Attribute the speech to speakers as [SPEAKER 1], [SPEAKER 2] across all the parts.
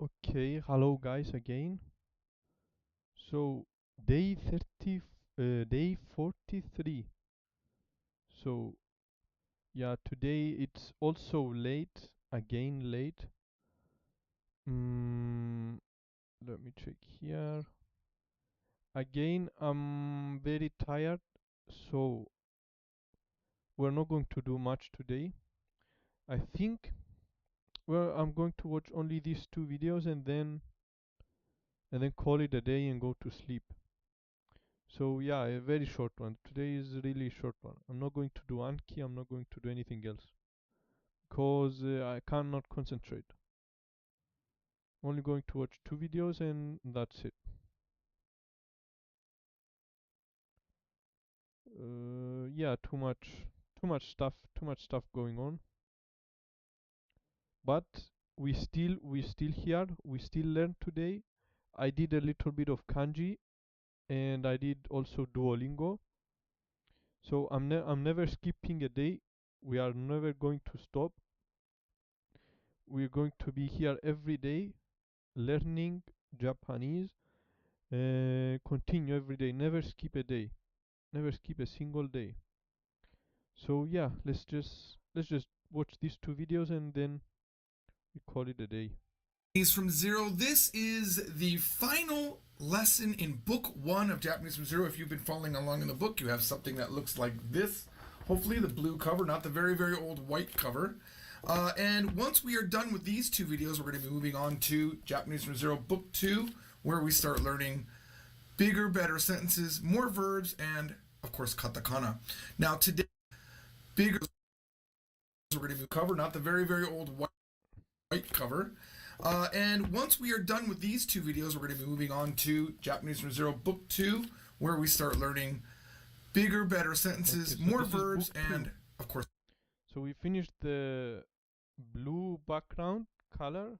[SPEAKER 1] Okay, hello guys again. So day 43. So yeah, today it's also late, again late. Mm, Let me check here. Again, I'm very tired, so we're not going to do much today. I think, well, I'm going to watch only these two videos and then call it a day and go to sleep. So yeah, a very short one. Today is really short one. I'm not going to do Anki. I'm not going to do anything else because I cannot concentrate. Only going to watch two videos and that's it. Yeah, too much stuff going on. But we still here. We still learn today. I did a little bit of kanji and I did also Duolingo. So I'm never skipping a day. We are never going to stop. We're going to be here every day learning Japanese. Continue every day. Never skip a day. Never skip a single day. So yeah, let's just watch these two videos and then we call it a day.
[SPEAKER 2] From Zero. This is the final lesson in book 1 of Japanese from Zero. If you've been following along in the book, you have something that looks like this. Hopefully the blue cover, not the very, very old white cover. And once we are done with these two videos, we're going to be moving on to Japanese from Zero book 2, where we start learning bigger, better sentences, more verbs, and of course katakana. Now today, bigger, we're going to cover, not the very, very old white cover. And once we are done with these two videos, we're going to be moving on to Japanese from Zero book 2, where we start learning bigger, better sentences,
[SPEAKER 1] Okay, so
[SPEAKER 2] more
[SPEAKER 1] this is
[SPEAKER 2] verbs,
[SPEAKER 1] book 2.
[SPEAKER 2] and of course.
[SPEAKER 1] So we finished the blue background color,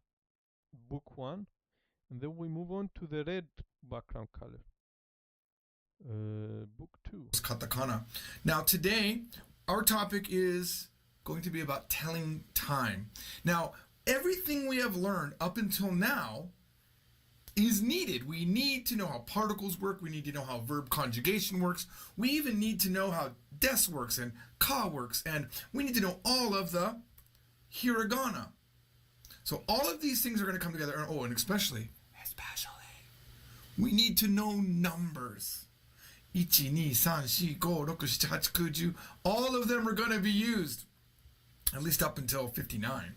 [SPEAKER 1] book 1, and then we move on to the red background color, book 2.
[SPEAKER 2] Katakana. Now today, our topic is going to be about telling time. Now, everything we have learned up until now is needed. We need to know how particles work. We need to know how verb conjugation works. We even need to know how des works and ka works. And we need to know all of the hiragana. So all of these things are going to come together. Oh, and especially, we need to know numbers. 1, 2, 3, 4, 5, 6, 7, 8, 9, 10. All of them are going to be used, at least up until 59.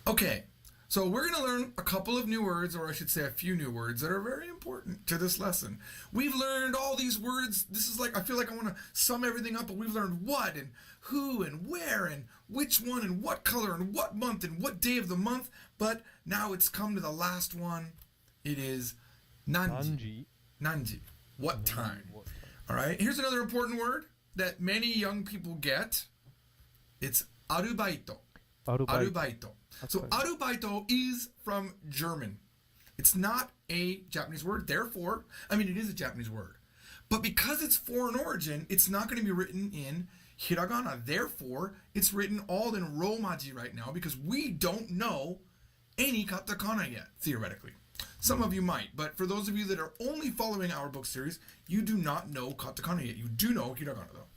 [SPEAKER 2] Okay, so we're going to learn a couple of new words, or I should say a few new words that are very important to this lesson. We've learned all these words. This is like, I feel like I want to sum everything up, but we've learned what and who and where and which one and what color and what month and what day of the month. But now it's come to the last one. It is nanji. Nanji. What time? All right, here's another important word that many young people get. It's arubaito. Arubaito. So arubaito is from German. It's not a Japanese word. Therefore, I mean, it is a Japanese word. But because it's foreign origin, it's not going to be written in hiragana. Therefore, it's written all in romaji right now because we don't know any katakana yet, theoretically. Some of you might, but for those of you that are only following our book series, you do not know katakana yet. You do know hiragana though.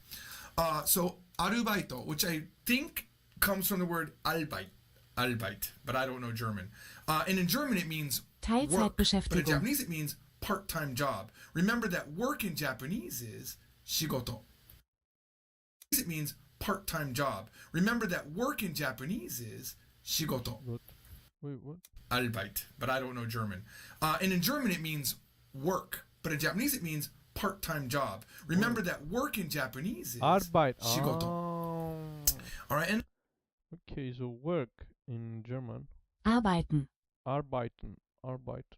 [SPEAKER 2] So arubaito, which I think comes from the word Arbeit, but I don't know German. And in German it means work, but in Japanese it means part-time job. Remember that work in Japanese is shigoto. It means part-time job. Remember that work in Japanese is shigoto.
[SPEAKER 1] Wait, what?
[SPEAKER 2] Arbeit, but I don't know German. And in German it means work, but in Japanese it means part-time job. Remember that work in Japanese is
[SPEAKER 1] Arbeit.
[SPEAKER 2] shigoto. All right, and
[SPEAKER 1] Okay, so work in German.
[SPEAKER 3] Arbeiten.
[SPEAKER 1] Arbeiten. Arbeiten.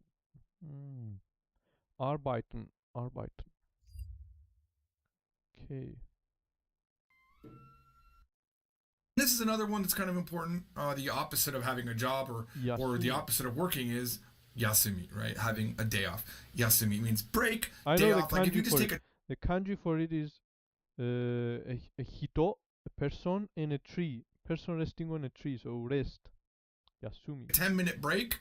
[SPEAKER 1] Okay.
[SPEAKER 2] this is another one that's kind of important. The opposite of having a job or the opposite of working is yasumi, right? Having a day off. Yasumi means break,
[SPEAKER 1] I
[SPEAKER 2] day
[SPEAKER 1] know the
[SPEAKER 2] off. Like if you
[SPEAKER 1] kanji
[SPEAKER 2] just
[SPEAKER 1] for
[SPEAKER 2] take
[SPEAKER 1] it. The kanji for it is a hito, a person, and a tree. Person resting on a tree, so rest. Yasumi.
[SPEAKER 2] 10-minute break,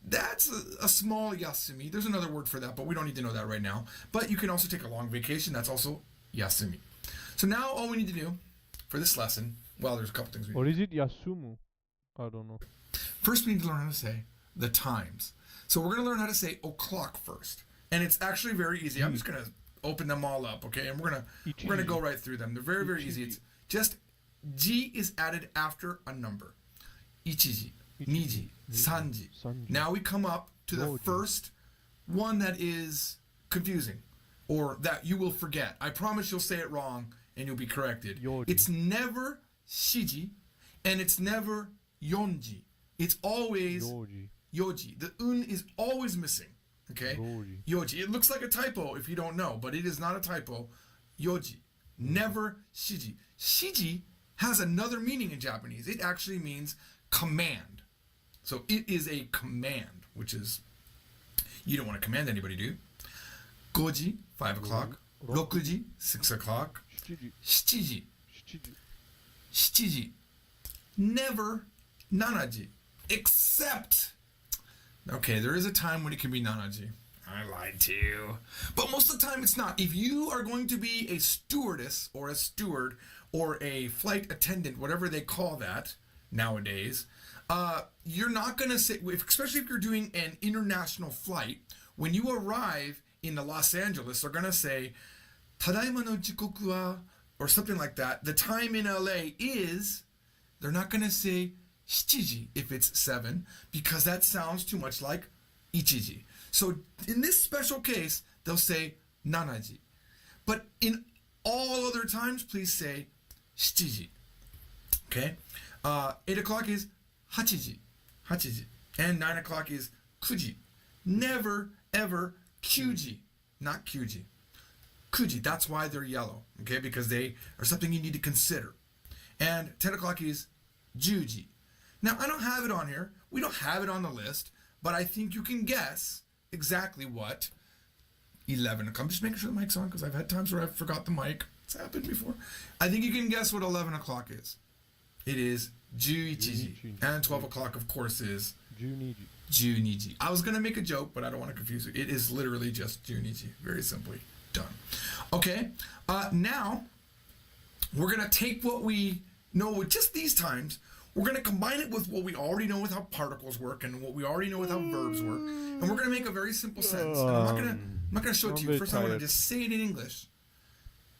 [SPEAKER 2] That's a small yasumi. There's another word for that, but we don't need to know that right now. But you can also take a long vacation. That's also yasumi. So now all we need to do for this lesson, well, there's a couple things we need.
[SPEAKER 1] Or is it yasumu? I don't know.
[SPEAKER 2] First, we need to learn how to say the times. So we're going to learn how to say o'clock first. And it's actually very easy. I'm just going to open them all up, okay? And we're going to go right through them. They're very, very easy. It's just ji is added after a number. Ichiji, niji, sanji. Now we come up to the first one that is confusing or that you will forget. I promise you'll say it wrong and you'll be corrected.
[SPEAKER 1] Yoji.
[SPEAKER 2] It's never shiji and it's never yonji. It's always yoji. The un is always missing. Okay? Yoji. It looks like a typo if you don't know, but it is not a typo. Yoji. Never shiji. Shiji has another meaning in Japanese. It actually means command. So it is a command, which is, you don't want to command anybody, do you? Goji, 5 o'clock. Rokuji, 6 o'clock. Shiji. Shiji. Never nanaji. Except, okay, there is a time when it can be nanaji. I lied to you. But most of the time it's not. If you are going to be a stewardess or a steward or a flight attendant, whatever they call that nowadays, you're not going to say, especially if you're doing an international flight, when you arrive in Los Angeles, they're going to say, Tadaima no jikoku wa, or something like that. The time in LA is, they're not going to say shiji if it's 7, because that sounds too much like ichiji. So in this special case, they'll say nanaji. But in all other times, please say shiji. Okay? 8 o'clock is hachiji. And 9 o'clock is kuji. Never, ever kyuji. Not kyuji. Kuji, that's why they're yellow. Okay? Because they are something you need to consider. And 10 o'clock is juji. Now, I don't have it on here. We don't have it on the list. But I think you can guess exactly what 11 o'clock. I'm just making sure the mic's on because I've had times where I've forgot the mic. It's happened before. I think you can guess what 11 o'clock is. It is juichiji. And 12 o'clock, of course, is juniji. I was going to make a joke, but I don't want to confuse you. It is literally just juniji. Very simply done. Okay. Now, we're going to take what we know with just these times. We're going to combine it with what we already know with how particles work and what we already know with how verbs work. And we're going to make a very simple sentence. And I'm not going to show it to you. First, I want to just say it in English.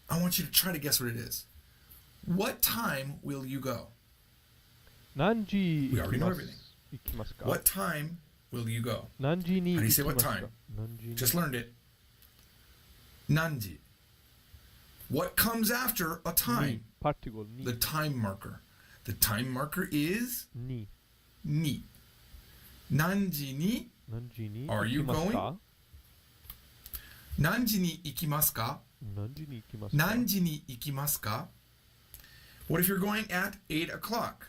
[SPEAKER 2] I want you to try to guess what it is. What time will you go? We already know everything. What time will you go? How do you say what time? Just learned it. Nanji. What comes after a time? The time marker. The time marker is ni. Nanji ni are you going? Nanji ni ikimasu ka? Nanji ni ikimasu ka? What if you're going at 8 o'clock?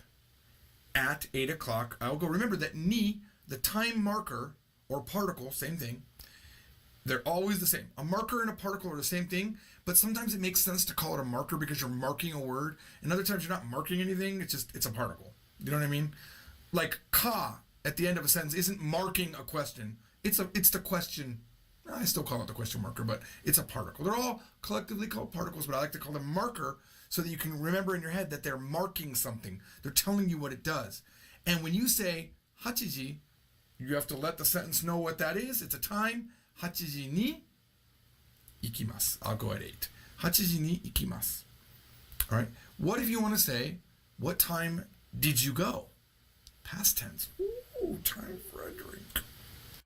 [SPEAKER 2] At 8 o'clock, I'll go. Remember that ni, the time marker or particle, same thing. They're always the same. A marker and a particle are the same thing, but sometimes it makes sense to call it a marker because you're marking a word, and other times you're not marking anything. It's a particle. You know what I mean? Like ka at the end of a sentence isn't marking a question. It's the question. I still call it the question marker, but it's a particle. They're all collectively called particles, but I like to call them marker so that you can remember in your head that they're marking something. They're telling you what it does. And when you say hachiji, you have to let the sentence know what that is. It's a time. Hachiji ni ikimasu. I'll go at 8. Hachiji ni ikimasu. All right. What if you want to say, what time did you go? Past tense. Ooh, time for a drink.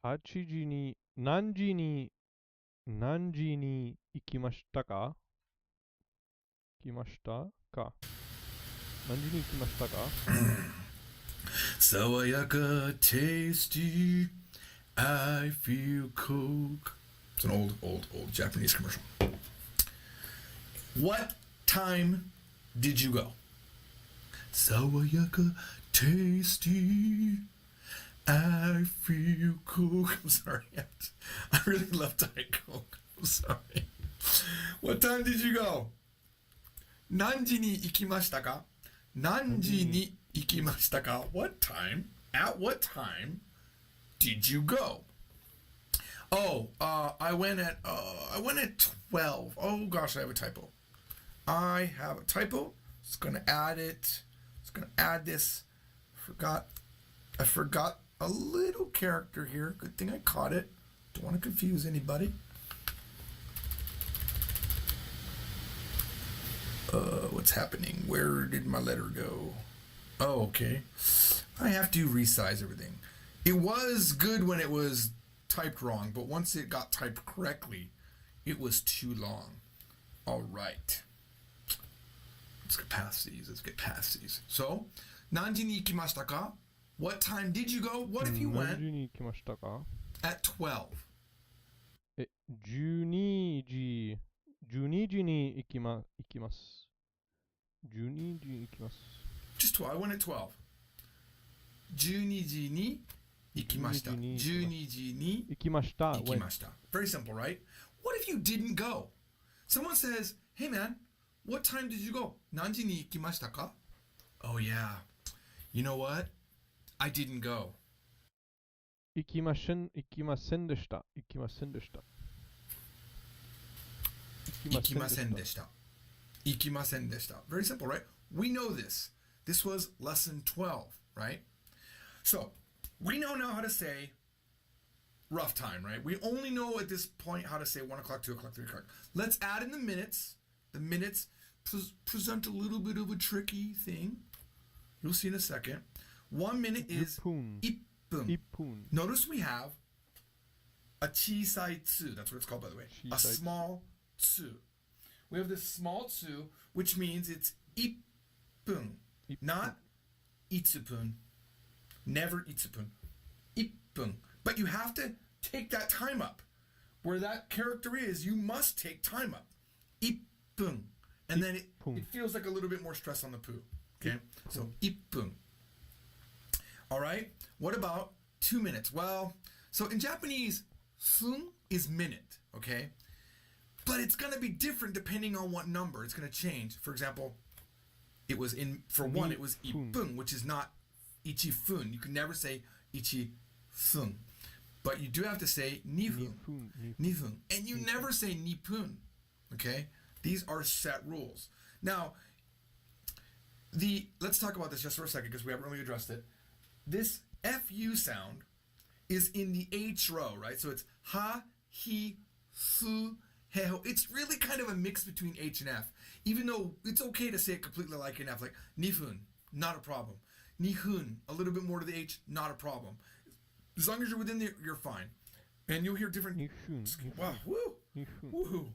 [SPEAKER 1] 8時に何時に行きましたか何時に行きましたか
[SPEAKER 2] 爽やか tasty I feel Coke. It's an old Japanese commercial. What time did you go? 爽やか tasty I feel Coke. I'm sorry. I really love Diet Coke. I'm sorry. What time did you go? 何時に行きましたか? 何時に行きましたか? What time? At what time did you go? Oh, I went at 12. Oh gosh, I have a typo. I have a typo. It's gonna add it. It's gonna add this. I forgot a little character here. Good thing I caught it. Don't want to confuse anybody. What's happening? Where did my letter go? Oh, okay. I have to resize everything. It was good when it was typed wrong, but once it got typed correctly, it was too long. All right. Let's get past these. So, 何時に行きましたか? What time did you go? What if you
[SPEAKER 1] 何
[SPEAKER 2] went
[SPEAKER 1] 時に行きましたか?
[SPEAKER 2] at 12?
[SPEAKER 1] 12時に行きます。12時に行きます。
[SPEAKER 2] Just 12. I went at 12. 12時に行きました。12時に行きました。Very simple, right? What if you didn't go? Someone says, hey man, what time did you go? 何時に行きましたか? Oh yeah. You know what? I didn't go.
[SPEAKER 1] 行きませんでした。
[SPEAKER 2] Very simple, right? We know this. This was lesson 12, right? So, we know now how to say rough time, right? We only know at this point how to say 1 o'clock, 2 o'clock, 3 o'clock. Let's add in the minutes. The minutes present a little bit of a tricky thing. You'll see in a second. 1 minute is 1分. Notice we have a 小さいつ. That's what it's called, by the way. A small つ. We have this small つ, which means it's 1分, not 1分. Never 1分. 1分. But you have to take that time up. Where that character is, you must take time up. 1分. And then it feels like a little bit more stress on the poo. Okay? So 1分. All right? What about 2 minutes? Well, so in Japanese, 分 is minute, okay? But it's going to be different depending on what number. It's going to change. For example, for one, it was 1分, which is not 1分. You can never say 1分. But you do have to say 2分. And you never say 2分. Okay? These are set rules. Now, let's talk about this just for a second because we haven't really addressed it. This FU sound is in the H row, right? So it's ha, he, su, he, ho. It's really kind of a mix between H and F. Even though it's okay to say it completely like an F, like 2分, not a problem. 2分, a little bit more to the H, not a problem. As long as you're within there, you're fine. And you'll hear different...
[SPEAKER 1] 2分.
[SPEAKER 2] Wow, woo! Woohoo!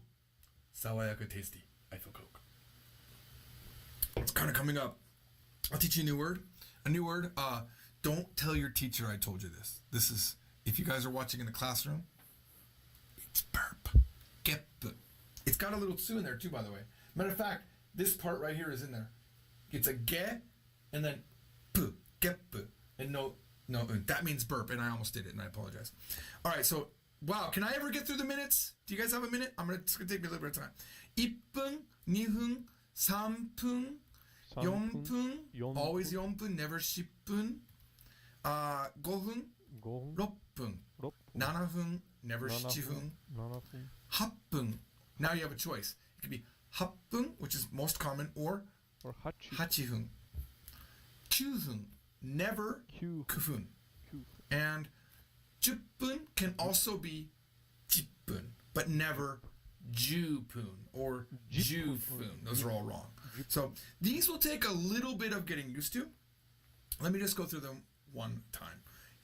[SPEAKER 2] Sawayaku tasty. I feel Coke. It's kind of coming up. I'll teach you a new word. Don't tell your teacher I told you this. This is, if you guys are watching in the classroom, it's burp. Geppu. It's got a little tsu in there too, by the way. Matter of fact, this part right here is in there. It's a ge, and then pu, geppu. And no, that means burp, and I almost did it, and I apologize. All right, so, wow, can I ever get through the minutes? Do you guys have a minute? It's going to take me a little bit of time. 1分, 2分, 3分, 4分, always 4分, never 10分. 5分, 6分, 7分, never 7分, 8分. Now you have a choice. It could be 8分, which is most common, or 8分. 9分, never 9分. And 10分 can also be 10分, but never 10分or 10分. Those are all wrong. So these will take a little bit of getting used to. Let me just go through them one time.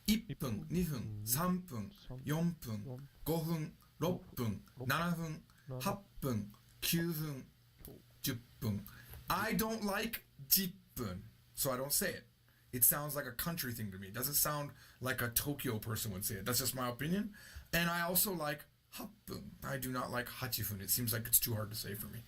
[SPEAKER 2] 1分, 2分, 3分, 4分, 5分, 6分, 7分, 8分, 9分, 10分. I don't like 10分, so I don't say it. It sounds like a country thing to me. It doesn't sound like a Tokyo person would say it. That's just my opinion. And I also like 8分. I do not like 8分. It seems like it's too hard to say for me.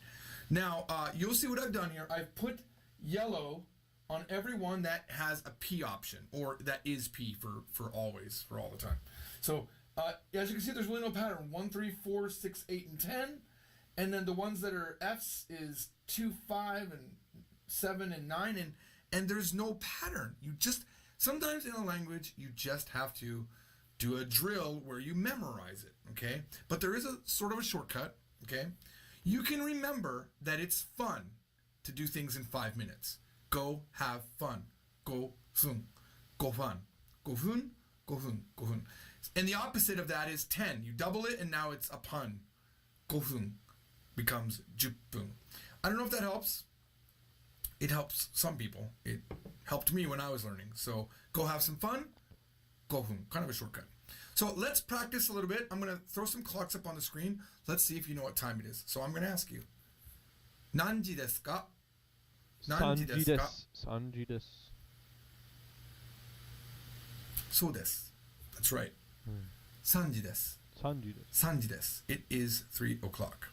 [SPEAKER 2] Now, you'll see what I've done here. I've put yellow on every one that has a P option, or that is P for always, for all the time. So, as you can see, there's really no pattern. 1, 3, 4, 6, 8, and 10. And then the ones that are F's is 2, 5, and 7, and 9. And there's no pattern. You just, sometimes in a language, you just have to do a drill where you memorize it, okay? But there is a sort of a shortcut, okay? You can remember that it's fun to do things in 5 minutes. Go have fun. Go fun. Go fun. Go fun. Go fun. Go fun. And the opposite of that is 10. You double it and now it's a pun. Go fun becomes 10 分. I don't know if that helps. It helps some people. It helped me when I was learning. So go have some fun. Go fun. Kind of a shortcut. So let's practice a little bit. I'm going to throw some clocks up on the screen. Let's see if you know what time it is. So I'm going to ask you. 何時ですか?何時ですか?3
[SPEAKER 1] 時です。
[SPEAKER 2] そうです。That's right. 3時です。
[SPEAKER 1] 3時です。
[SPEAKER 2] 3時です。It is 3 o'clock.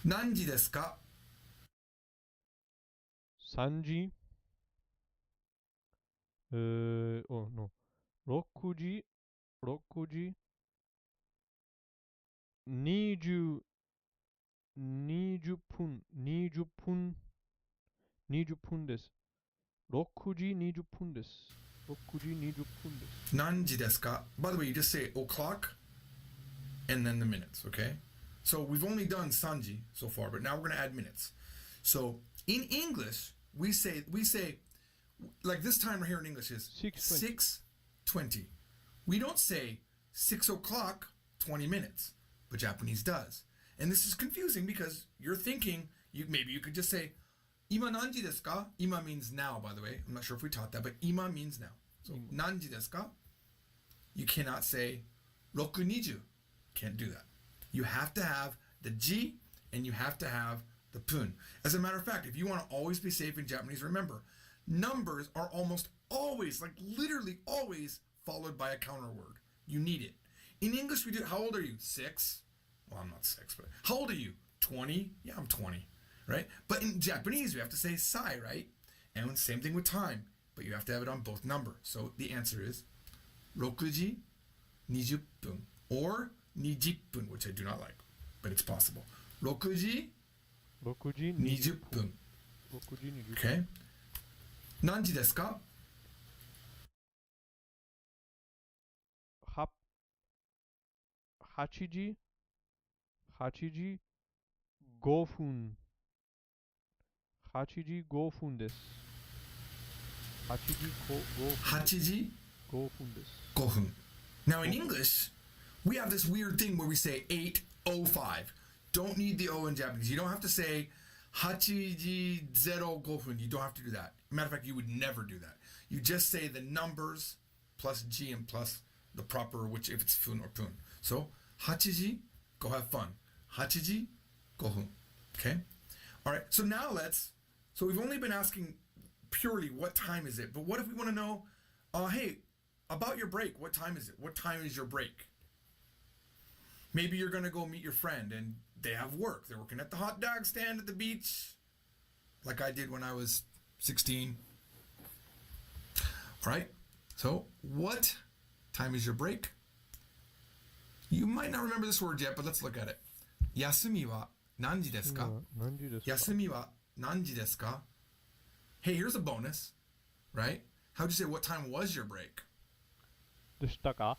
[SPEAKER 2] 何時ですか?3
[SPEAKER 1] 時oh no. 6時6時20分20分20分です。6時20分です。6時20分です。
[SPEAKER 2] 何時ですか? By the way, you just say o'clock and then the minutes, okay? So we've only done sanji so far, but now we're going to add minutes. So in English, we say like this time right here in English is 6:20. We don't say 6 o'clock 20 minutes, but Japanese does. And this is confusing because you're thinking maybe you could just say 今何時ですか? Ima means now, by the way. I'm not sure if we taught that, but ima means now. So 何時ですか? You cannot say 6:20. Can't do that. You have to have the ji and you have to have the pun. As a matter of fact, if you want to always be safe in Japanese, remember, numbers are almost always, like literally always, followed by a counter word. You need it. In English, we do, how old are you? 6? Well, I'm not 6, but how old are you? 20? Yeah, I'm 20, right? But in Japanese, we have to say sai, right? And same thing with time, but you have to have it on both numbers. So the answer is 6時20分 or 20分, which I do not like, but it's possible. 6時20分. Okay? 何時ですか?
[SPEAKER 1] 8時5分8時5分です。8時5分です。
[SPEAKER 2] 5分. Now in English, we have this weird thing where we say 8:05. Don't need the O in Japanese. You don't have to say 8時05分. You don't have to do that. Matter of fact, you would never do that. You just say the numbers plus G and plus the proper, which if it's fun or pun. So 8時, go have fun. 8時5分. Okay? All right. So now so we've only been asking purely what time is it, but what if we want to know, hey, about your break, what time is it? What time is your break? Maybe you're going to go meet your friend and they have work. They're working at the hot dog stand at the beach, like I did when I was 16. All right. So what time is your break? You might not remember this word yet, but let's look at it. 休みは何時ですか? 休みは何時ですか? Hey, here's a bonus, right? How'd you say what time was your break?
[SPEAKER 1] でしたか?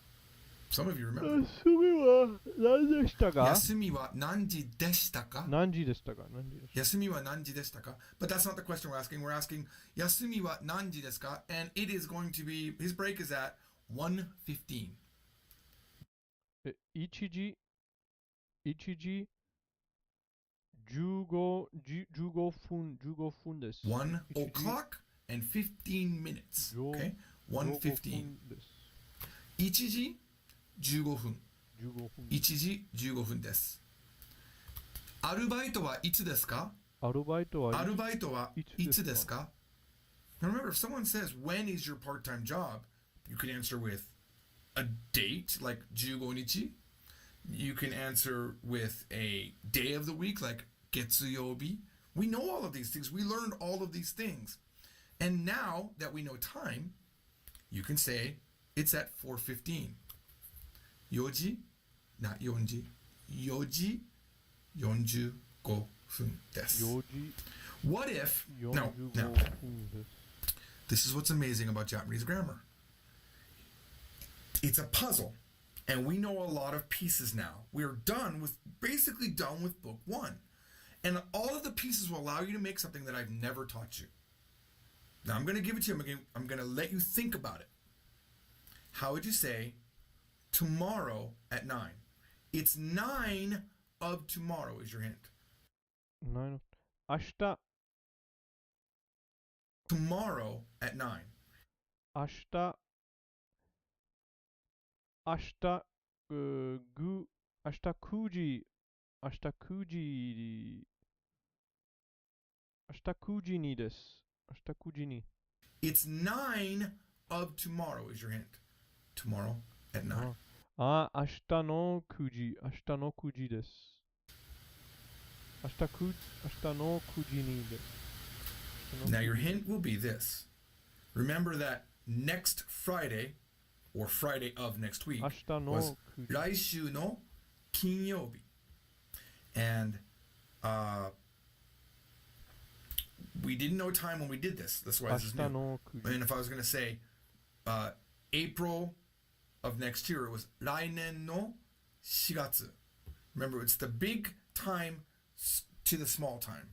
[SPEAKER 2] Some of you remember.
[SPEAKER 1] 休みは何でしたか?
[SPEAKER 2] 休みは何時でしたか?
[SPEAKER 1] 何時でしたか?
[SPEAKER 2] 休みは何時でしたか? But that's not the question we're asking. We're asking 休みは何時ですか? And it is going to be, his break is at 1:15.
[SPEAKER 1] 1時15分です。
[SPEAKER 2] 1 o'clock and 15 minutes. Okay? 1:15. 1時15分. 1時15分です。アルバイトはいつですか? アルバイトはいつですか? Now remember, if someone says, when is your part-time job? You can answer with a date, like 15日. You can answer with a day of the week, like 月曜日. We know all of these things. We learned all of these things. And now that we know time, you can say it's at 4:15. 4時 not 4時 4時45分です. What if, now, this is what's amazing about Japanese grammar. It's a puzzle. And we know a lot of pieces now. We are basically done with book 1. And all of the pieces will allow you to make something that I've never taught you. Now I'm going to give it to you. I'm going to let you think about it. How would you say tomorrow at 9? It's 9 of tomorrow is your hint.
[SPEAKER 1] 9. 明日
[SPEAKER 2] Tomorrow at 9.
[SPEAKER 1] 明日明日明日9時明日9時明日9時にです。明日9時に。
[SPEAKER 2] It's 9 of tomorrow is your hint. Tomorrow at 9.
[SPEAKER 1] 明日の9時。明日の9時です。明日の9時にです。
[SPEAKER 2] Now your hint will be this. Remember that next Friday, or Friday of next week, was 来週の金曜日. And we didn't know time when we did this. That's why this is new. And if I was going to say April of next year, it was 来年の4月. Remember, it's the big time to the small time.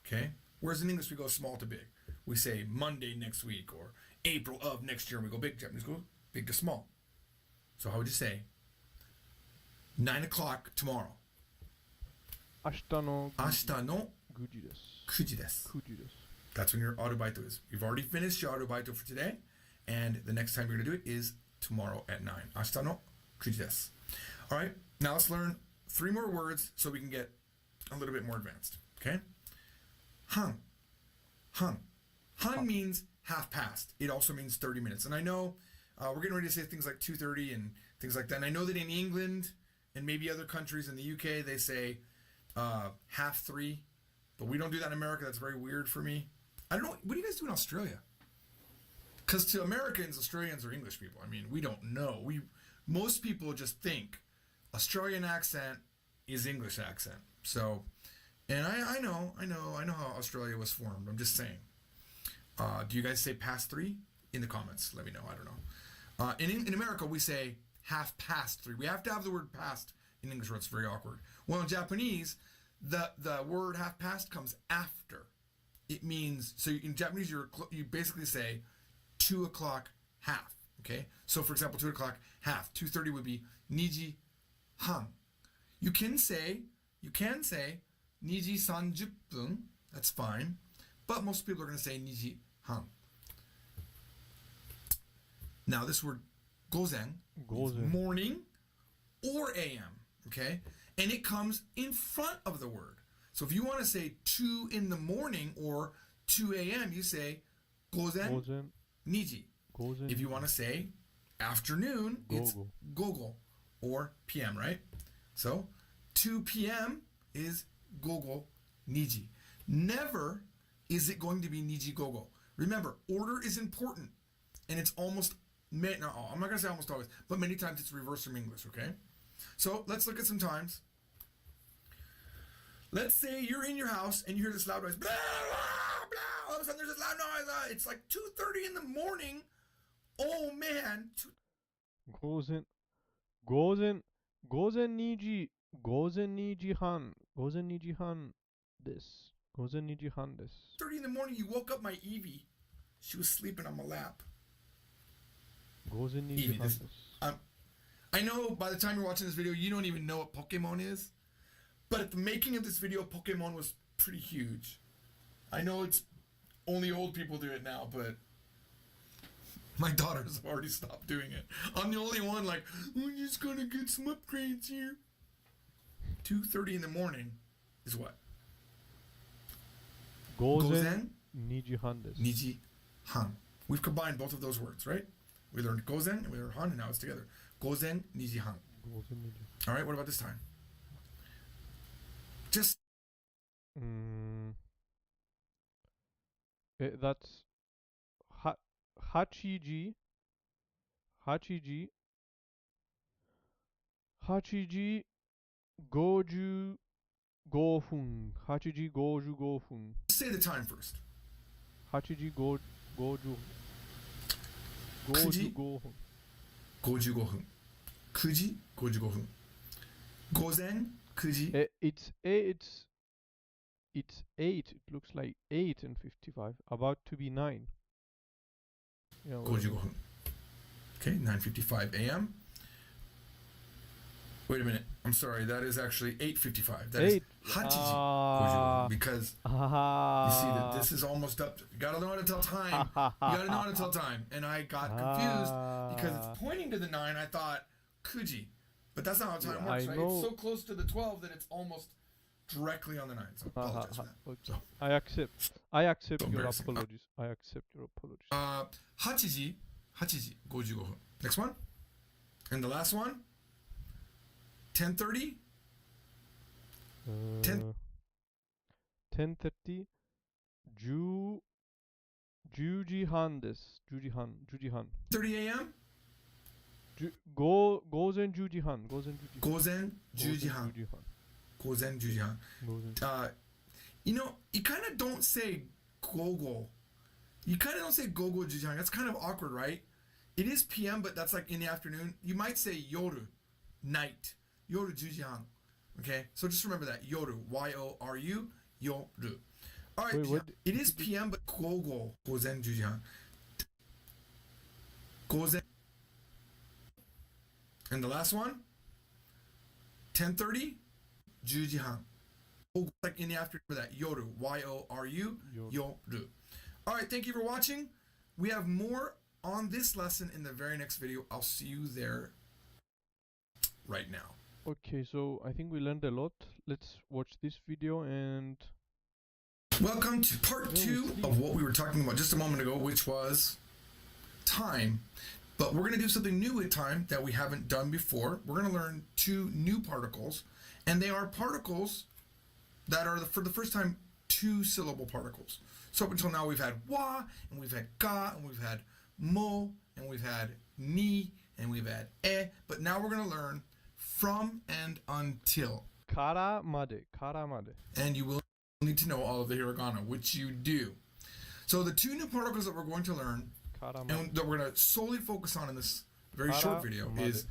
[SPEAKER 2] Okay? Whereas in English, we go small to big. We say Monday next week or April of next year, and we go big. Japanese go big to small. So how would you say 9 o'clock tomorrow?
[SPEAKER 1] 明日の
[SPEAKER 2] 9
[SPEAKER 1] 時です。
[SPEAKER 2] 9時です。That's when your autobaito is. You've already finished your autobaito for today, and the next time you're going to do it is tomorrow at 9. 明日の9時です. All right, now let's learn 3 more words so we can get a little bit more advanced. Okay? Han. Han means half past. It also means 30 minutes. And I know we're getting ready to say things like 2:30 and things like that. And I know that in England and maybe other countries in the UK, they say 3:30. But we don't do that in America. That's very weird for me. I don't know. What do you guys do in Australia? Because to Americans, Australians are English people. I mean, we don't know. Most people just think Australian accent is English accent. So, and I know how Australia was formed. I'm just saying. Do you guys say past 3? In the comments, let me know. I don't know. In America, we say 3:30. We have to have the word past in English, or it's very awkward. Well, in Japanese, the word half past comes after. It means, so in Japanese, you basically say 2 o'clock half. Okay? So for example, 2 o'clock half. 2:30 would be niji han. You can say 2時30分. That's fine. But most people are going to say 2時半. Now this word gozen means morning or AM. Okay? And it comes in front of the word. So if you want to say 2 in the morning or 2 a.m., you say gozen 2時. If you want to say afternoon, it's gogo or PM, right? So 2 p.m. is gogo 2時. Never is it going to be 2時 gogo. Remember, order is important. And it's almost, no, I'm not going to say almost always, but many times it's reversed from English, okay? So let's look at some times. Let's say you're in your house and you hear this loud noise. Blah, blah, blah. All of a sudden there's this loud noise. It's like 2:30 in the morning. Oh, man.
[SPEAKER 1] 午前2時半です。午前2時半です。
[SPEAKER 2] 30 in the morning, you woke up my Evie. She was sleeping on my lap.
[SPEAKER 1] 午前2時半です。
[SPEAKER 2] I know by the time you're watching this video, you don't even know what Pokemon is. But at the making of this video, Pokemon was pretty huge. I know it's only old people do it now, but my daughters have already stopped doing it. I'm the only one like, we're just going to get some upgrades here. 2:30 in the morning is what?
[SPEAKER 1] 午前2時半です。
[SPEAKER 2] 2時半. We've combined both of those words, right? We learned gozen and we learned han, and now it's together. Gozen 2時半. All right, what about this time? Just.
[SPEAKER 1] That's 8時8時55分8時55分
[SPEAKER 2] Say the time first.
[SPEAKER 1] 8時55分
[SPEAKER 2] 55分。9時55分。午前9時。
[SPEAKER 1] It's 8. It's 8. It looks like 8 and 55. About to be 9. Yeah,
[SPEAKER 2] 55分. Okay, 9:55 a.m. Wait a minute. I'm sorry. That is actually 8:55. That is 8時55 because you see that this is almost up. You gotta know how to tell time. You gotta know how to tell time. And I got confused because it's pointing to the 9. I thought 9時. But that's not how time works, right? It's so close to the 12 that it's almost directly on the 9. So I apologize for that.
[SPEAKER 1] Okay. So. I accept your apologies. I accept your apologies.
[SPEAKER 2] 8時55分. Next one. And the last one. 10:30.
[SPEAKER 1] 10:30. 10時半です。10時半。
[SPEAKER 2] 30 a.m.
[SPEAKER 1] 午前10時半。
[SPEAKER 2] 午前10時半. You know, you kind of don't say gogo. You kind of don't say gogo 10時半. That's kind of awkward, right? It is PM, but that's like in the afternoon. You might say yoru, night. Yoru 10時半. Okay? So just remember that. Yoru. Y-O-R-U. Yoru. All right.
[SPEAKER 1] Wait,
[SPEAKER 2] it is PM, but gogo. 午前10時半. 午前. And the last one. 10:30. 10時半. Like in the afternoon for that. Yoru. Y-O-R-U. Yoru. All right. Thank you for watching. We have more on this lesson in the very next video. I'll see you there right now.
[SPEAKER 1] Okay, so I think we learned a lot. Let's watch this video and...
[SPEAKER 2] Welcome to part 2 of what we were talking about just a moment ago, which was time. But we're going to do something new with time that we haven't done before. We're going to learn 2 new particles, and they are particles that are, for the first time, 2-syllable particles. So up until now, we've had wa, and we've had ga, and we've had mo, and we've had ni, and we've had e, but now we're going to learn from and until.
[SPEAKER 1] Kara made.
[SPEAKER 2] And you will need to know all of the hiragana, which you do. So the 2 new particles that we're going to learn, and that we're going to solely focus on in this very short video, is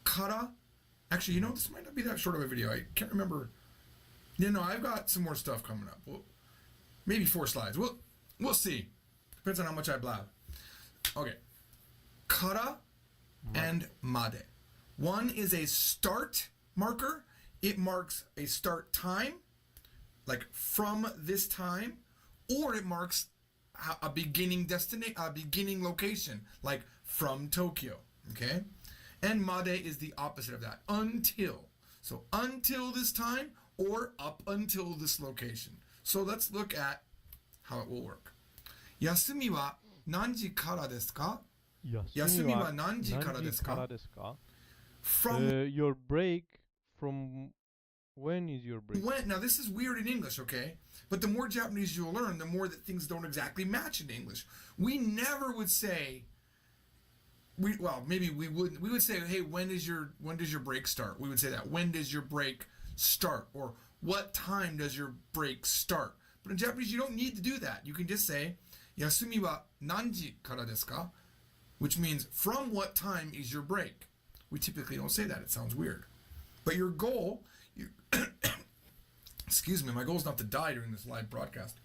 [SPEAKER 2] kara. Actually, you know, this might not be that short of a video. I can't remember. You know, I've got some more stuff coming up. Well, maybe 4 slides. We'll see. Depends on how much I blab. Okay. Kara and made. One is a start marker. It marks a start time, like from this time, or it marks a beginning destination, a beginning location, like from Tokyo. Okay? And made is the opposite of that. Until. So until this time or up until this location. So let's look at how it will work. Yasumi wa nanji kara desu ka? Yasumi wa nanji kara desu ka? From
[SPEAKER 1] your break, from when is your break?
[SPEAKER 2] Now this is weird in English, okay? But the more Japanese you'll learn, the more that things don't exactly match in English. We never would say, maybe we would say, hey, when does your break start? We would say that. When does your break start? Or what time does your break start? But in Japanese, you don't need to do that. You can just say, Yasumi wa nanji kara desu ka? Which means, from what time is your break? We typically don't say that. It sounds weird. But your goal, excuse me, my goal is not to die during this live broadcast.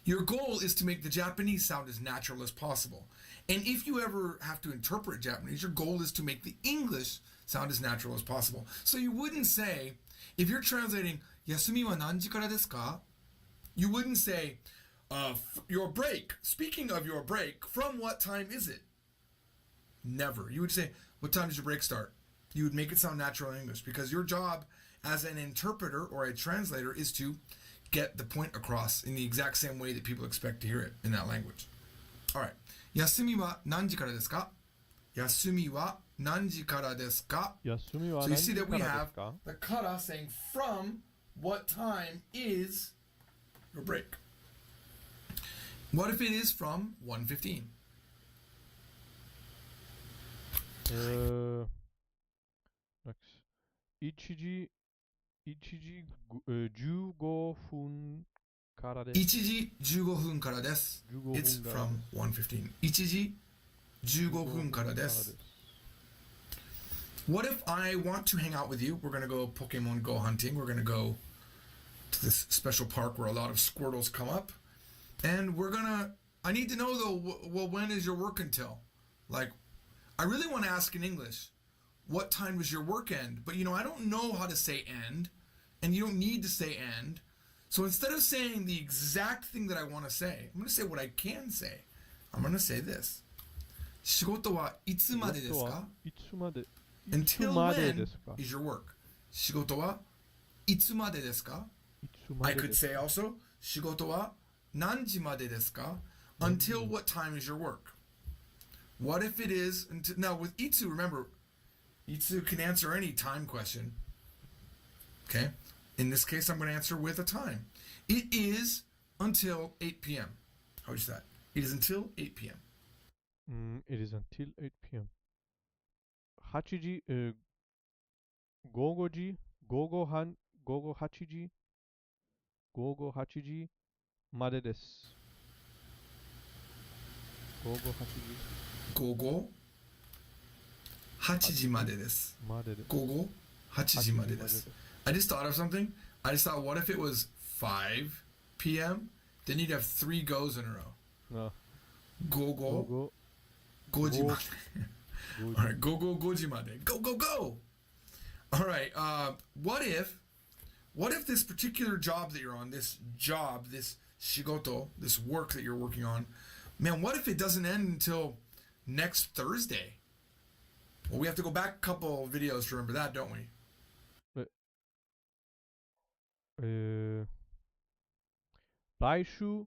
[SPEAKER 2] Your goal is to make the Japanese sound as natural as possible. And if you ever have to interpret Japanese, your goal is to make the English sound as natural as possible. So you wouldn't say, if you're translating, Yasumi wa nanji kara desu ka? You wouldn't say, your break, speaking of your break, from what time is it? Never. You would say, what time does your break start? You would make it sound natural in English, because your job as an interpreter or a translator is to get the point across in the exact same way that people expect to hear it in that language. All right. Yasumi wa nanji kara desu ka? Yasumi wa nanji kara desu ka? So you see that we have the kara saying from what time is your break. What if it is from 1:15?
[SPEAKER 1] 1時15分からです。
[SPEAKER 2] 1時15分からです. It's from 1:15. 1時15分からです。What if I want to hang out with you? We're going to go Pokemon Go hunting. We're going to go to this special park where a lot of Squirtles come up. And I need to know though, well, when is your work until? Like, I really want to ask in English, what time does your work end? But I don't know how to say end, and you don't need to say end. So instead of saying the exact thing that I want to say, I'm going to say what I can say. I'm going to say this. 仕事はいつまでですか? Until when is your work? 仕事はいつまでですか? I could say also, 仕事は何時までですか? Until what time is your work? What if it is until, now with itsu, remember, itsu can answer any time question. Okay? In this case, I'm going to answer with a time. It is until 8 p.m. How is that? It is until 8 p.m.
[SPEAKER 1] It is until 8 p.m. 8時、午後時、午後半、午後8時、午後8時までです。午後8時。
[SPEAKER 2] 午後8時までです。午後8時までです。I just thought of something. I just thought, what if it was 5 p.m.? Then you'd have 3 goes in a row. 午後5時まで。All right, 午後5時まで。Go, go, go! All right, what if this particular job that you're on, this job, this shigoto, this work that you're working on, man, what if it doesn't end until next Thursday? Well, we have to go back a couple videos to remember that, don't we?
[SPEAKER 1] 来週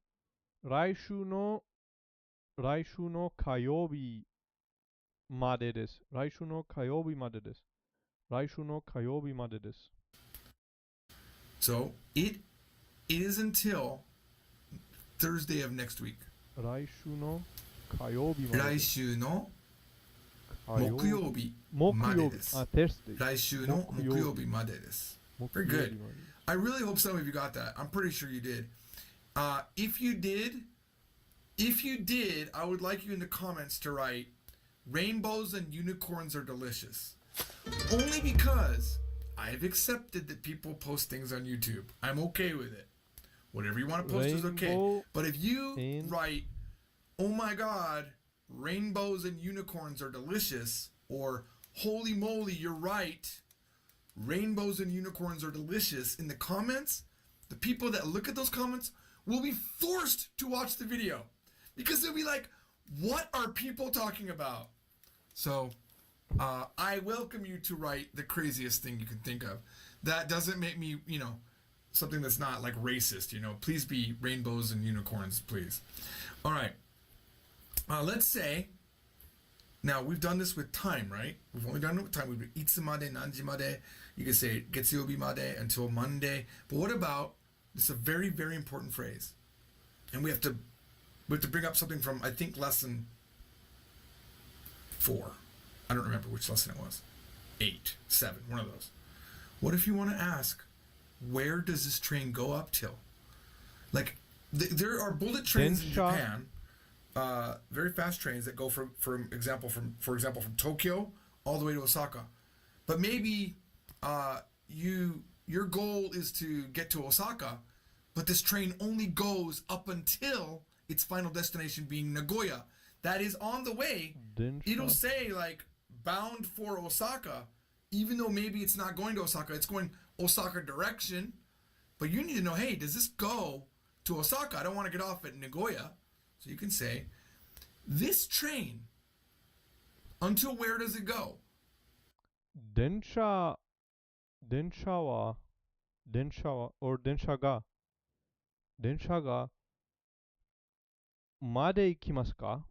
[SPEAKER 1] の火曜日までです。来週の火曜日までです。来週の火曜日までです。
[SPEAKER 2] So, it is until Thursday of next week.
[SPEAKER 1] 来週の火曜日までです。
[SPEAKER 2] 来週の木曜日までです。来週の木曜日までです。Very good. I really hope some of you got that. I'm pretty sure you did. If you did, I would like you in the comments to write, rainbows and unicorns are delicious. Only because I've accepted that people post things on YouTube. I'm okay with it. Whatever you want to post is okay. But if you write, oh my God, rainbows and unicorns are delicious, or holy moly, you're right, rainbows and unicorns are delicious in the comments, the people that look at those comments will be forced to watch the video because they'll be like, what are people talking about? So I welcome you to write the craziest thing you can think of. That doesn't make me, something that's not like racist, Please be rainbows and unicorns, please. All right. Let's say, now we've done this with time, right? We've only done it with time. We've been itsumade, nanjimade. You can say getsuyobi made until Monday. But what about, this is a very, very important phrase. And we have to bring up something from, I think, lesson 4. I don't remember which lesson it was. 8, 7, one of those. What if you want to ask, where does this train go up till? Like, there are bullet trains in Japan, very fast trains that go for example from Tokyo all the way to Osaka. But maybe your goal is to get to Osaka, but this train only goes up until its final destination being Nagoya. That is on the way. It'll say like bound for Osaka, even though maybe it's not going to Osaka, it's going Osaka direction. But you need to know, hey, does this go to Osaka? I don't want to get off at Nagoya. So you can say, this train, until where does it go?
[SPEAKER 1] 電車がまで行きますか?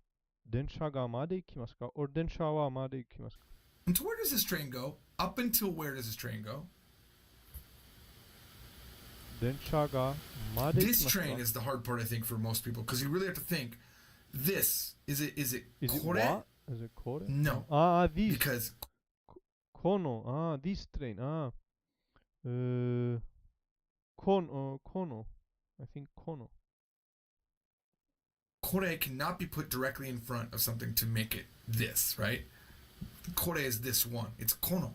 [SPEAKER 1] 電車がまで行きますか? Or 電車はまで行きますか?
[SPEAKER 2] Until where does this train go? Up until where does this train go?
[SPEAKER 1] 電車がまで行きますか?
[SPEAKER 2] This train is the hard part, I think, for most people, because you really have to think, this, is it kore?
[SPEAKER 1] What? Is it kore?
[SPEAKER 2] No.
[SPEAKER 1] These.
[SPEAKER 2] Because
[SPEAKER 1] Kono. This train. Kono. I think kono.
[SPEAKER 2] kore cannot be put directly in front of something to make it this, right? Kore is this one. It's kono.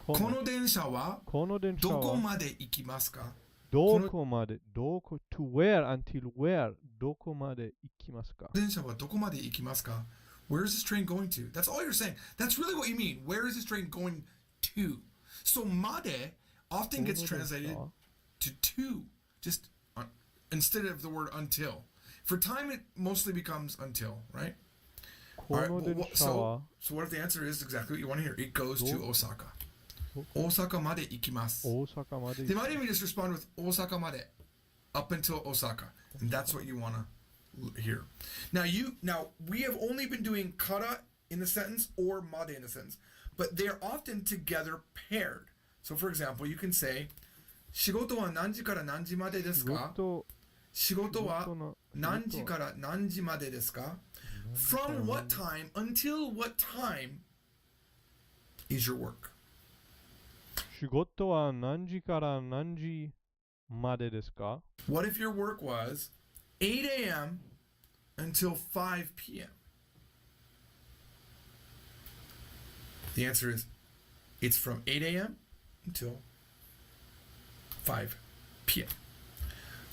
[SPEAKER 2] この電車はどこまで行きますか？
[SPEAKER 1] どこまで、どこ、to where, until where, どこまで行きますか？
[SPEAKER 2] 電車はどこまで行きますか？ Where is this train going to? That's all you're saying. That's really what you mean. Where is this train going to? So, made often gets translated to, just instead of the word until. For time, it mostly becomes until, right? All right, so what if the answer is exactly what you want to hear? It goes to Osaka. Osaka まで行きます。
[SPEAKER 1] 大阪まで。
[SPEAKER 2] They might even just respond with 大阪まで up until Osaka. And that's what you want to hear. Now we have only been doing kara in the sentence or made in the sentence, but they are often together paired. So for example, you can say 仕事は何時から何時までですか？仕事は何時から何時までですか？ From what time until what time is your work?
[SPEAKER 1] 仕事は何時から何時までですか？
[SPEAKER 2] What if your work was 8 a.m. until 5 p.m.? The answer is it's from 8 a.m. until 5 p.m.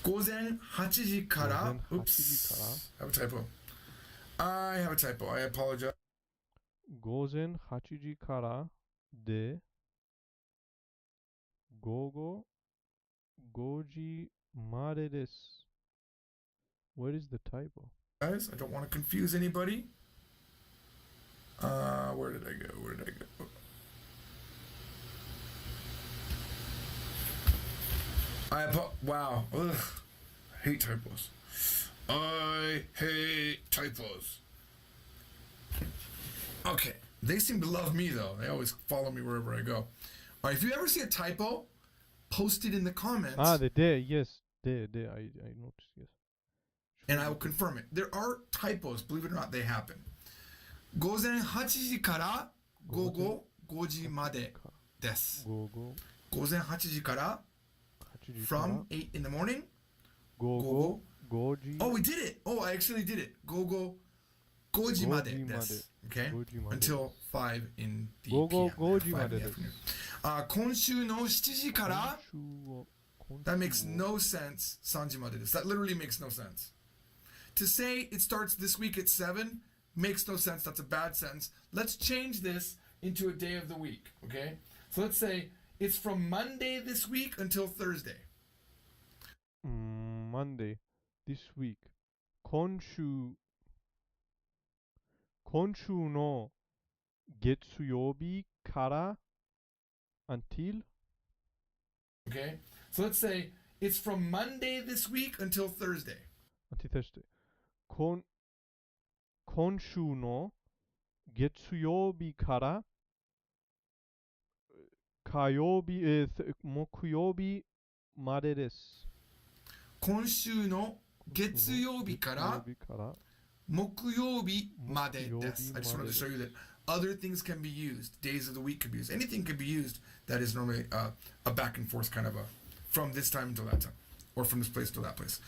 [SPEAKER 2] 午前8時から Oops, I have a typo. I have a typo. I apologize.
[SPEAKER 1] 午前8時からで午後5時までです。What is the typo?
[SPEAKER 2] Guys, I don't want to confuse anybody. Where did I go? Wow. Ugh. I hate typos. I hate typos. Okay. They seem to love me, though. They always follow me wherever I go. All right. If you ever see a typo, post it in the comments.
[SPEAKER 1] Yes. I noticed, yes.
[SPEAKER 2] And I will confirm it. There are typos, believe it or not, they happen. 午前8時から午後5時までです。午前8時から from 8 in the morning 午後5時 Oh, we did it! Oh, I actually did it. 午後5時までです。Okay? Until 5 in the PM.
[SPEAKER 1] 午後5時までです。
[SPEAKER 2] 今週の7時から That makes no sense. 3時までです。That literally makes no sense. To say it starts this week at 7 makes no sense. That's a bad sentence. Let's change this into a day of the week, okay? So let's say it's from Monday this week until Thursday.
[SPEAKER 1] Monday this week. 今週の月曜日から until
[SPEAKER 2] Okay? So let's say it's from Monday this week until Thursday.
[SPEAKER 1] Until Thursday. 今週の月曜日から木曜日までです。
[SPEAKER 2] 今週の月曜日から木曜日までです。I just wanted to show you that other things can be used. Days of the week can be used. Anything can be used that is normally a back and forth kind of a from this time until that time. Or from this place to that place.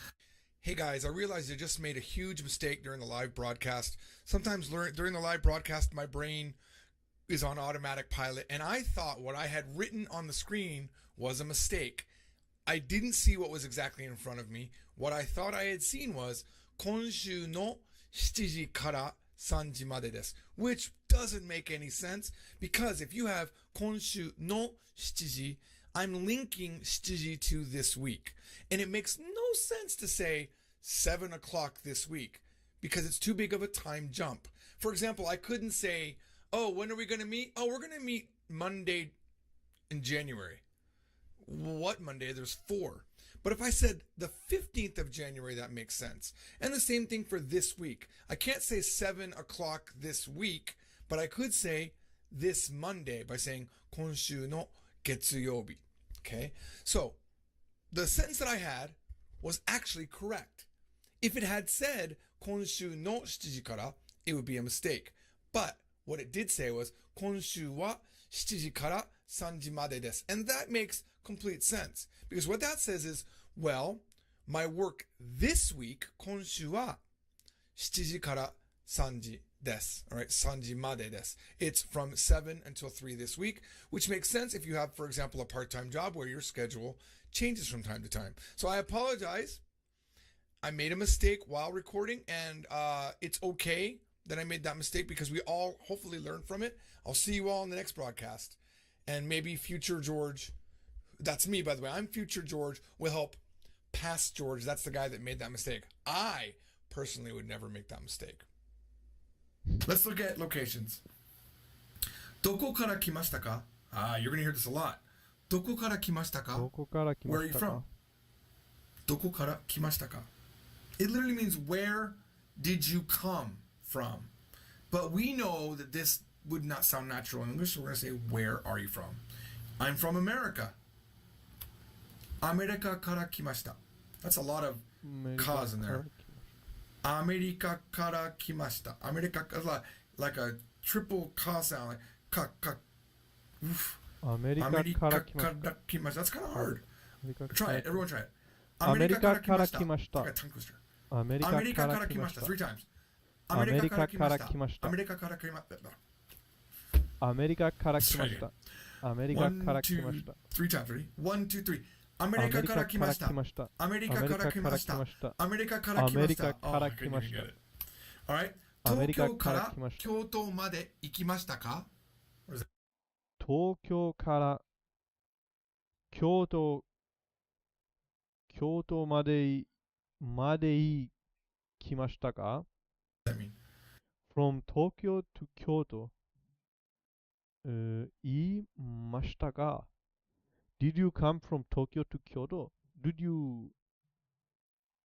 [SPEAKER 2] Hey guys, I realized I just made a huge mistake during the live broadcast. Sometimes during the live broadcast, my brain is on automatic pilot, and I thought what I had written on the screen was a mistake. I didn't see what was exactly in front of me. What I thought I had seen was 今週の7時から3時までです, which doesn't make any sense because if you have 今週の7時, I'm linking 7時 to this week. And it makes no sense to say 7 o'clock this week because it's too big of a time jump. For example, I couldn't say, oh, when are we going to meet? Oh, we're going to meet Monday in January. What Monday? There's 4. But if I said the 15th of January, that makes sense. And the same thing for this week. I can't say 7 o'clock this week, but I could say this Monday by saying 今週の月曜日. Okay? So, the sentence that I had was actually correct. If it had said 今週の7時から, it would be a mistake. But what it did say was 今週は7時から3時までです. And that makes complete sense. Because what that says is, well, my work this week, 今週は7時から3時です。All right, 3時までです。It's from 7 until 3 this week, which makes sense if you have, for example, a part-time job where your schedule changes from time to time. So I apologize. I made a mistake while recording, and it's okay that I made that mistake because we all hopefully learn from it. I'll see you all in the next broadcast. And maybe future George, that's me, by the way. I'm future George, will help past George. That's the guy that made that mistake. I personally would never make that mistake. Let's look at locations. どこから来ましたか? You're going to hear this a lot. どこから来ましたか?
[SPEAKER 1] どこから来
[SPEAKER 2] Where
[SPEAKER 1] ま
[SPEAKER 2] are
[SPEAKER 1] し
[SPEAKER 2] you
[SPEAKER 1] たか?
[SPEAKER 2] from? どこから来ましたか? It literally means where did you come from? But we know that this would not sound natural in English, so we're going to say, where are you from? I'm from America. アメリカから来ました. That's a lot of cause in there. アメリカから来ました. America, like a triple ka sound, like ka, ka. Oof.
[SPEAKER 1] アメリカから来ました。
[SPEAKER 2] 来ました. That's kind of hard. Try it. Everyone try it.
[SPEAKER 1] アメリカから来ました。
[SPEAKER 2] Like a tongue twister.
[SPEAKER 1] アメリカから来ました。
[SPEAKER 2] Three times.
[SPEAKER 1] アメリカから来ました。
[SPEAKER 2] アメリカから来ました。
[SPEAKER 1] アメリカから来ました。アメリカから来ました。
[SPEAKER 2] Three times. Ready? 1, 2, 3. アメリカから来ました。アメリカから来ました。アメリカから来ました。
[SPEAKER 1] アメリカから来ました。
[SPEAKER 2] Alright. 東京から京都まで行きましたか?
[SPEAKER 1] 東京から京都まで行きましたか? From Tokyo to Kyoto 言いましたか? Did you come from Tokyo to Kyoto? Did you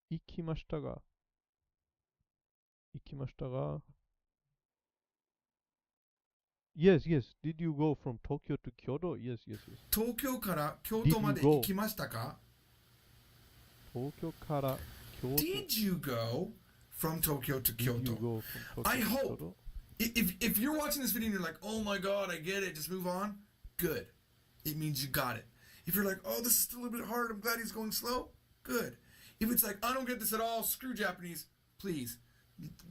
[SPEAKER 1] 行きましたか? 行きましたか? Yes. Did you go from Tokyo to Kyoto? Yes.
[SPEAKER 2] 東京から京都まで行きましたか?
[SPEAKER 1] 東京から京都
[SPEAKER 2] Did you go from Tokyo to Kyoto? I hope if you're watching this video and you're like, oh my god, I get it, just move on, good. It means you got it. If you're like, oh, this is still a little bit hard, I'm glad he's going slow, good. If it's like, I don't get this at all, screw Japanese, please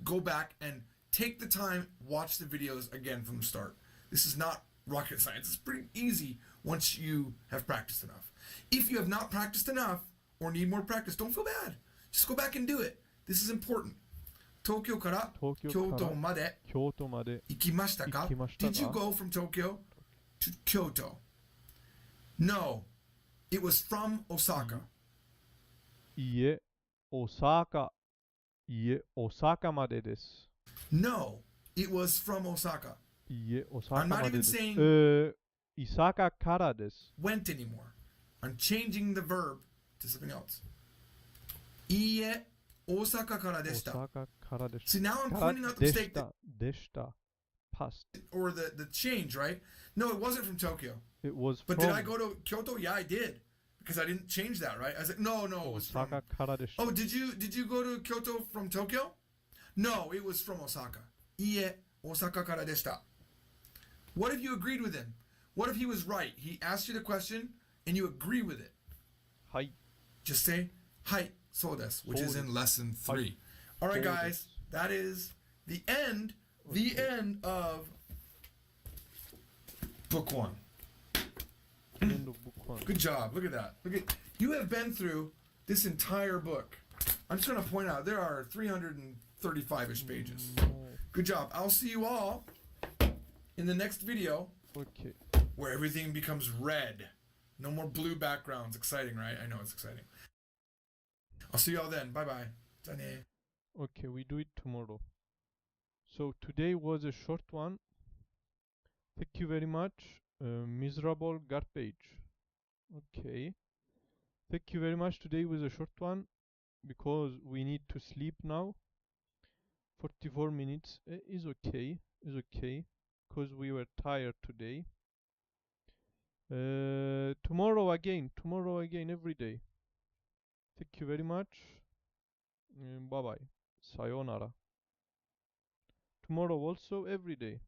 [SPEAKER 2] go back and take the time, watch the videos again from the start. This is not rocket science. It's pretty easy once you have practiced enough. If you have not practiced enough or need more practice, don't feel bad. Just go back and do it. This is important. 東京から京都まで行きましたか? Did you go from Tokyo to Kyoto? No. It was from Osaka.
[SPEAKER 1] いえ、大阪までです。
[SPEAKER 2] No. It was from Osaka.
[SPEAKER 1] いえ、大阪
[SPEAKER 2] I'm
[SPEAKER 1] ま
[SPEAKER 2] not
[SPEAKER 1] で
[SPEAKER 2] even
[SPEAKER 1] です。
[SPEAKER 2] saying
[SPEAKER 1] 伊坂からです。
[SPEAKER 2] went anymore. I'm changing the verb to something else. いいえ、大阪からでした。
[SPEAKER 1] 大阪からでした。
[SPEAKER 2] See, now I'm pointing out the mistake
[SPEAKER 1] でした。Past.
[SPEAKER 2] or the change, right? No, it wasn't from Tokyo.
[SPEAKER 1] It was
[SPEAKER 2] But
[SPEAKER 1] from
[SPEAKER 2] did I go to Kyoto? Yeah, I did. Because I didn't change that, right? I was like, no, it was from...
[SPEAKER 1] 大阪からでした。
[SPEAKER 2] Oh, did you go to Kyoto from Tokyo? No, it was from Osaka. いいえ、大阪からでした。 What if you agreed with him? What if he was right? He asked you the question and you agree with it.
[SPEAKER 1] はい。
[SPEAKER 2] Just say, はい、そうです, which is in lesson 3. All right, guys, that is the end of book 1.
[SPEAKER 1] End of book 1.
[SPEAKER 2] Good job. Look at that. You have been through this entire book. I'm just going to point out there are 335-ish pages. Good job. I'll see you all in the next video.
[SPEAKER 1] Okay.
[SPEAKER 2] Where everything becomes red. No more blue backgrounds. Exciting, right? I know it's exciting. I'll see you all then. Bye-bye.
[SPEAKER 1] Okay, we do it tomorrow. So today was a short one. Thank you very much. Miserable garbage. Okay. Thank you very much. Today was a short one because we need to sleep now. 44 minutes is okay. Is okay because we were tired today. Tomorrow again every day. Thank you very much. Bye bye. Sayonara. Tomorrow also every day.